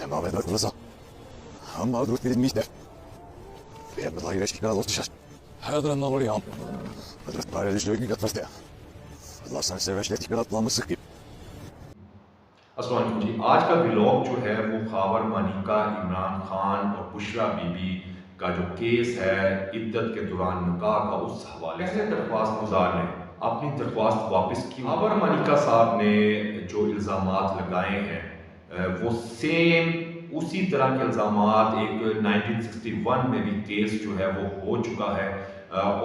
ما بدك تلصق هم أدرك في الميتة في بضايع شكل هذا الشاش هذا النظر يوم بدرت بعد الجوي قد فرتها الله سان سيرش لتي قد الله مسكين. السلام علیکم جی. آج کا ولاگ جو ہے وہ خاور مانیکا عمران خان اور بشرا بی بی کا جو کیس ہے عدت کے دوران نکاح کا اس حوالے سے درخواست گزار نے اپنی درخواست واپس کی. خاور مانیکا صاحب نے جو الزامات لگائے ہیں وہ سیم اسی طرح کے الزامات ایک 1961 میں بھی کیس جو ہے وہ ہو چکا ہے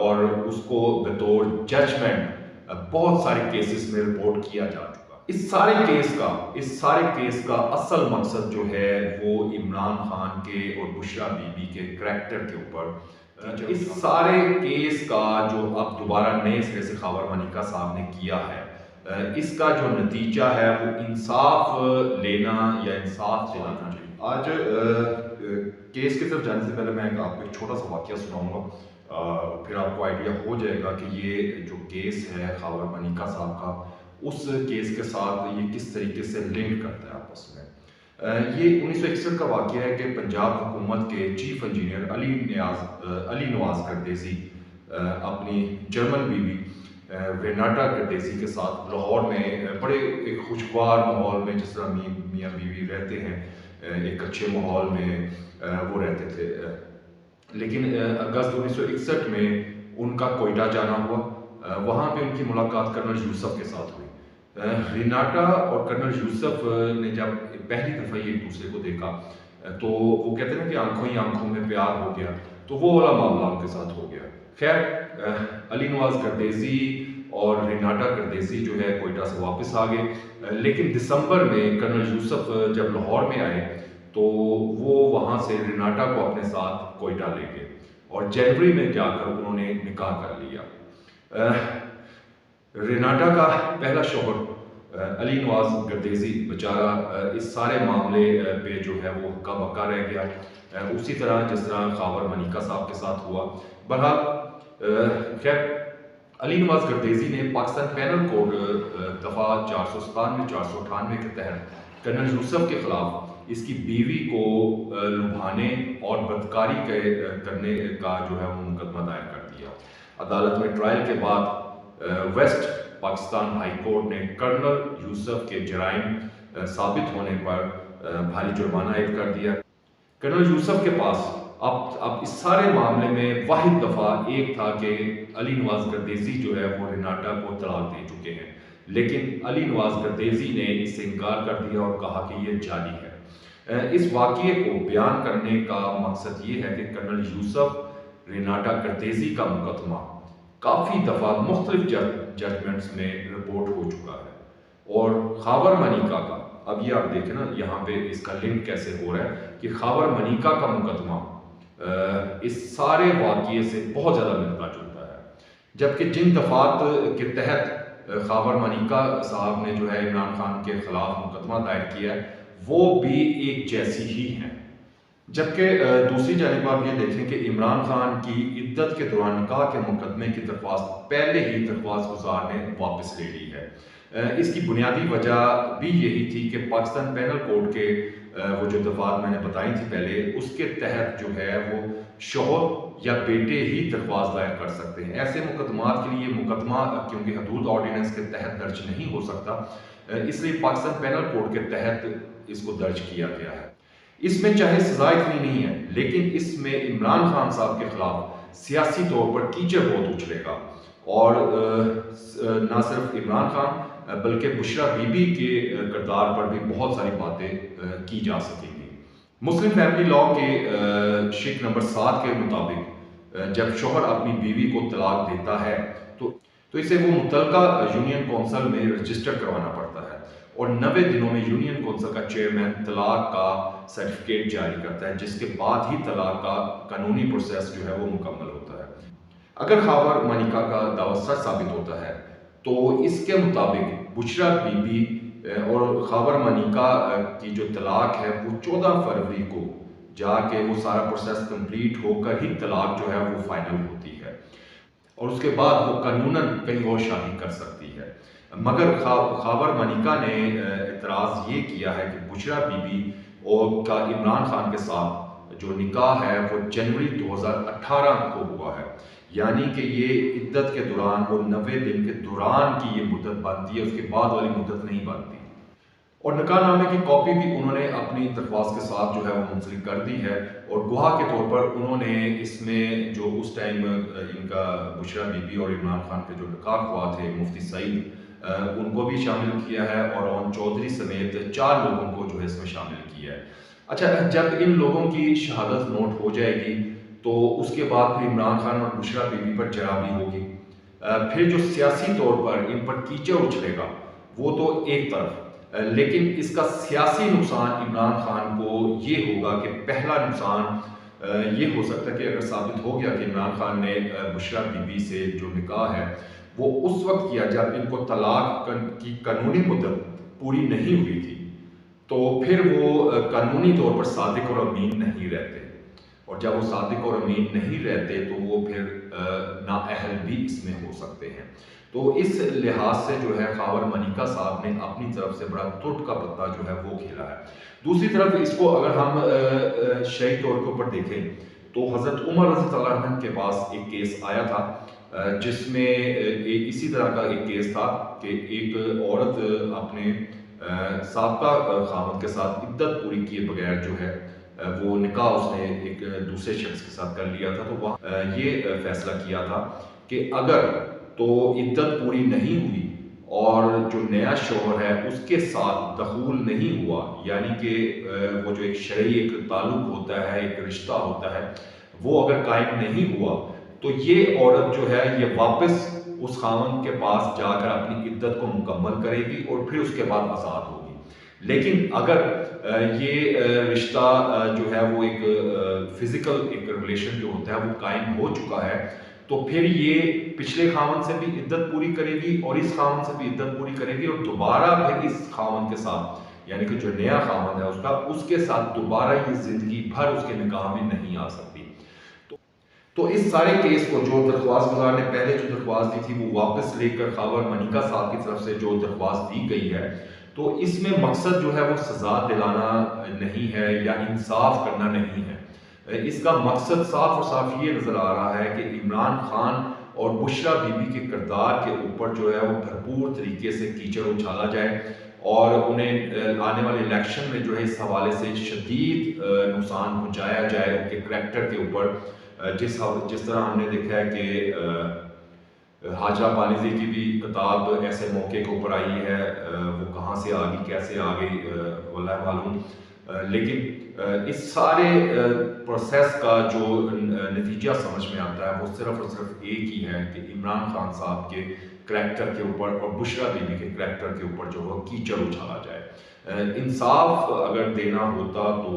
اور اس کو بطور ججمنٹ بہت سارے کیسز میں رپورٹ کیا جا چکا. اس سارے کیس کا اصل مقصد جو ہے وہ عمران خان کے اور بشرا بی بی کے کریکٹر کے اوپر اس سارے کیس کا جو اب دوبارہ نئے سرے سے خاور مانیکا صاحب نے کیا ہے اس کا جو نتیجہ ہے وہ انصاف لینا یا انصاف دلانا چاہیے. آج کیس کی طرف جانے سے پہلے میں آپ کو ایک چھوٹا سا واقعہ سناؤں گا پھر آپ کو آئیڈیا ہو جائے گا کہ یہ جو کیس ہے خاور مانیکا صاحب کا اس کیس کے ساتھ یہ کس طریقے سے لنک کرتا ہے آپس میں. یہ 1961 کا واقعہ ہے کہ پنجاب حکومت کے چیف انجینئر علی نواز گردیزی اپنی جرمن بیوی ریناٹا گردیزی کے ساتھ لاہور میں بڑے ایک خوشگوار ماحول میں جس طرح میاں بیوی رہتے ہیں ایک اچھے ماحول میں وہ رہتے تھے. لیکن اگست 1961 میں ان کا کوئٹہ جانا ہوا. وہاں پہ ان کی ملاقات کرنل یوسف کے ساتھ ہوئی. ریناٹا اور کرنل یوسف نے جب پہلی دفعہ ایک دوسرے کو دیکھا تو وہ کہتے ہیں کہ آنکھوں ہی آنکھوں میں پیار ہو گیا, تو وہ والا معاملہ ان کے ساتھ ہو گیا. خیر علی نواز گردیزی اور ریناٹا گردیزی جو ہے کوئٹہ سے واپس آ گئے, لیکن دسمبر میں کرنل یوسف جب لاہور میں آئے تو وہ وہاں سے ریناٹا کو اپنے ساتھ کوئٹہ لے گئے اور جنوری میں جا کر انہوں نے نکاح کر لیا. ریناٹا کا پہلا شوہر علی نواز گردیزی بیچارہ اس سارے معاملے پہ جو ہے وہ ہکا بکا رہ گیا, اسی طرح جس طرح خاور مانیکا صاحب کے ساتھ ہوا. بہرحال خیر علی نواز گردیزی نے پاکستان پینل کوڈ دفعہ 497 498 کے تحت کرنل یوسف کے خلاف اس کی بیوی کو لبھانے اور بدکاری کرنے کا جو ہے وہ مقدمہ دائر کر دیا. عدالت میں ٹرائل کے بعد ویسٹ پاکستان ہائی کورٹ نے کرنل یوسف کے جرائم ثابت ہونے پر بھاری جرمانہ عائد کر دیا. کرنل یوسف کے پاس اب اس سارے معاملے میں واحد دفعہ ایک تھا کہ علی نواز گردیزی جو ہے وہ ریناٹا کو طلاق دے چکے ہیں, لیکن علی نواز گردیزی نے اس سے انکار کر دیا اور کہا کہ یہ جعلی ہے. اس واقعے کو بیان کرنے کا مقصد یہ ہے کہ کرنل یوسف ریناٹا گردیزی کا مقدمہ کافی دفعہ مختلف ججمنٹس میں رپورٹ ہو چکا ہے اور خاور مانیکا کا, اب یہ آپ دیکھیں نا یہاں پہ اس کا لنک کیسے ہو رہا ہے کہ خاور مانیکا کا مقدمہ اس سارے واقعے سے بہت زیادہ ملتا جلتا ہے, جبکہ جن دفعات کے تحت خاور مانیکا صاحب نے جو ہے عمران خان کے خلاف مقدمہ دائر کیا ہے وہ بھی ایک جیسی ہی ہیں. جبکہ دوسری جانب آپ یہ دیکھیں کہ عمران خان کی عدت کے دوران نکاح کے مقدمے کی درخواست پہلے ہی درخواست گزار نے واپس لے لی ہے. اس کی بنیادی وجہ بھی یہی تھی کہ پاکستان پینل کوڈ کے وہ جو دفعات میں نے بتائی تھی پہلے اس کے تحت جو ہے وہ شوہر یا بیٹے ہی درخواست دائر کر سکتے ہیں. ایسے مقدمات کے لیے مقدمہ کیونکہ حدود آرڈیننس کے تحت درج نہیں ہو سکتا, اس لیے پاکستان پینل کوڈ کے تحت اس کو درج کیا گیا ہے. اس میں چاہے سزا اتنی نہیں ہے لیکن اس میں عمران خان صاحب کے خلاف سیاسی طور پر کیچڑ بہت اچھلے گا اور نہ صرف عمران خان بلکہ بشرا بی بی کے کردار پر بھی بہت ساری باتیں کی جا سکیں گی. مسلم فیملی لاء کے شق نمبر 7 کے مطابق جب شوہر اپنی بیوی کو طلاق دیتا ہے تو اسے وہ متعلقہ یونین کونسل میں رجسٹر کروانا پڑتا ہے اور 90 دنوں میں یونین کونسل کا چیئرمین طلاق کا سرٹیفکیٹ جاری کرتا ہے, جس کے بعد ہی طلاق کا قانونی پروسیس جو ہے وہ مکمل ہوتا ہے. اگر خاور مانیکا کا دعویٰ سچ ثابت ہوتا ہے تو اس کے مطابق بشرا بی بی اور خاور مانیکا کی جو طلاق ہے وہ 14 فروری کو جا کے وہ سارا پروسیس کمپلیٹ ہو کر ہی طلاق جو ہے وہ فائنل ہوتی ہے اور اس کے بعد وہ قانوناً کہیں اور شادی کر سکتی ہے. مگر خاور مانیکا نے اعتراض یہ کیا ہے کہ بشرا بی بی اور کا عمران خان کے ساتھ جو نکاح ہے وہ جنوری 2018 کو ہوا ہے، یعنی کہ یہ عدت کے دوران وہ 90 دن کے دوران کی یہ مدت بنتی ہے، اس کے بعد والی مدت نہیں بنتی۔ اور نکاح نامے کی کاپی بھی انہوں نے اپنی درخواست کے ساتھ جو ہے وہ منسلک کر دی ہے، اور گواہ کے طور پر انہوں نے اس میں جو اس ٹائم ان کا بشرا بی بی اور عمران خان کے جو نکاح ہوا تھے مفتی سعید، ان کو بھی شامل کیا ہے، اور اون چودھری سمیت 4 لوگوں کو جو ہے اس میں شامل کیا ہے۔ اچھا، جب ان لوگوں کی شہادت نوٹ ہو جائے گی تو اس کے بعد پھر عمران خان اور بشرا بی بی پر جرابی ہوگی، پھر جو سیاسی طور پر ان پر کیچڑ اچھلے گا وہ تو ایک طرف، لیکن اس کا سیاسی نقصان عمران خان کو یہ ہوگا کہ پہلا نقصان یہ ہو سکتا ہے کہ اگر ثابت ہو گیا کہ عمران خان نے بشرا بی بی سے جو نکاح ہے وہ اس وقت کیا جب ان کو طلاق کی قانونی مدت پوری نہیں ہوئی تھی، تو پھر وہ قانونی طور پر صادق اور امین نہیں رہتے، اور جب وہ صادق اور امین نہیں رہتے تو وہ پھر نااہل بھی اس میں ہو سکتے ہیں۔ تو اس لحاظ سے جو ہے خاور منیکا صاحب نے اپنی طرف سے بڑا ٹوٹ کا پتا جو ہے وہ کھیلا ہے۔ دوسری طرف اس کو اگر ہم شرعی طور کے اوپر دیکھیں تو حضرت عمر رضی اللہ عنہ کے پاس ایک کیس آیا تھا، جس میں اسی طرح کا ایک کیس تھا کہ ایک عورت اپنے سابقہ خاوند کے ساتھ عدت پوری کیے بغیر جو ہے وہ نکاح اس نے ایک دوسرے شخص کے ساتھ کر لیا تھا، تو وہاں یہ فیصلہ کیا تھا کہ اگر تو عدت پوری نہیں ہوئی اور جو نیا شوہر ہے اس کے ساتھ دخول نہیں ہوا، یعنی کہ وہ جو ایک شرعی ایک تعلق ہوتا ہے، ایک رشتہ ہوتا ہے، وہ اگر قائم نہیں ہوا تو یہ عورت جو ہے یہ واپس اس خاوند کے پاس جا کر اپنی عدت کو مکمل کرے گی اور پھر اس کے بعد آزاد ہوگی۔ لیکن اگر یہ رشتہ جو ہے وہ ایک فزیکل ایک ریلیشن جو ہوتا ہے وہ قائم ہو چکا ہے تو پھر یہ پچھلے خاوند سے بھی عدت پوری کرے گی اور اس خاوند سے بھی عدت پوری کرے گی، اور دوبارہ پھر اس خاوند کے ساتھ، یعنی کہ جو نیا خاوند ہے اس کے ساتھ دوبارہ یہ زندگی بھر اس کے نکاح میں نہیں آ سکتی۔ تو اس سارے کیس کو جو درخواست گزار نے پہلے جو درخواست دی تھی وہ واپس لے کر خاور منیکا صاحب کی طرف سے جو درخواست دی گئی ہے، تو اس میں مقصد جو ہے وہ سزا دلانا نہیں ہے یا انصاف کرنا نہیں ہے، اس کا مقصد صاف اور صاف یہ نظر آ رہا ہے کہ عمران خان اور بشرا بی بی کے کردار کے اوپر جو ہے وہ بھرپور طریقے سے کیچڑ اچھالا جائے، اور انہیں آنے والے الیکشن میں جو ہے اس حوالے سے شدید نقصان پہنچایا جائے ان کے کریکٹر کے اوپر، جس طرح ہم نے دیکھا ہے کہ حاجرہ پالیزی کی بھی کتاب ایسے موقع کے اوپر آئی ہے، وہ کہاں سے آ گئی کیسے آ گئی واللہ معلوم، لیکن اس سارے پروسیس کا جو نتیجہ سمجھ میں آتا ہے وہ صرف اور صرف ایک ہی ہے کہ عمران خان صاحب کے کریکٹر کے اوپر اور بشرا بی بی کے کریکٹر کے اوپر جو وہ کیچڑ اچھالا جائے۔ انصاف اگر دینا ہوتا تو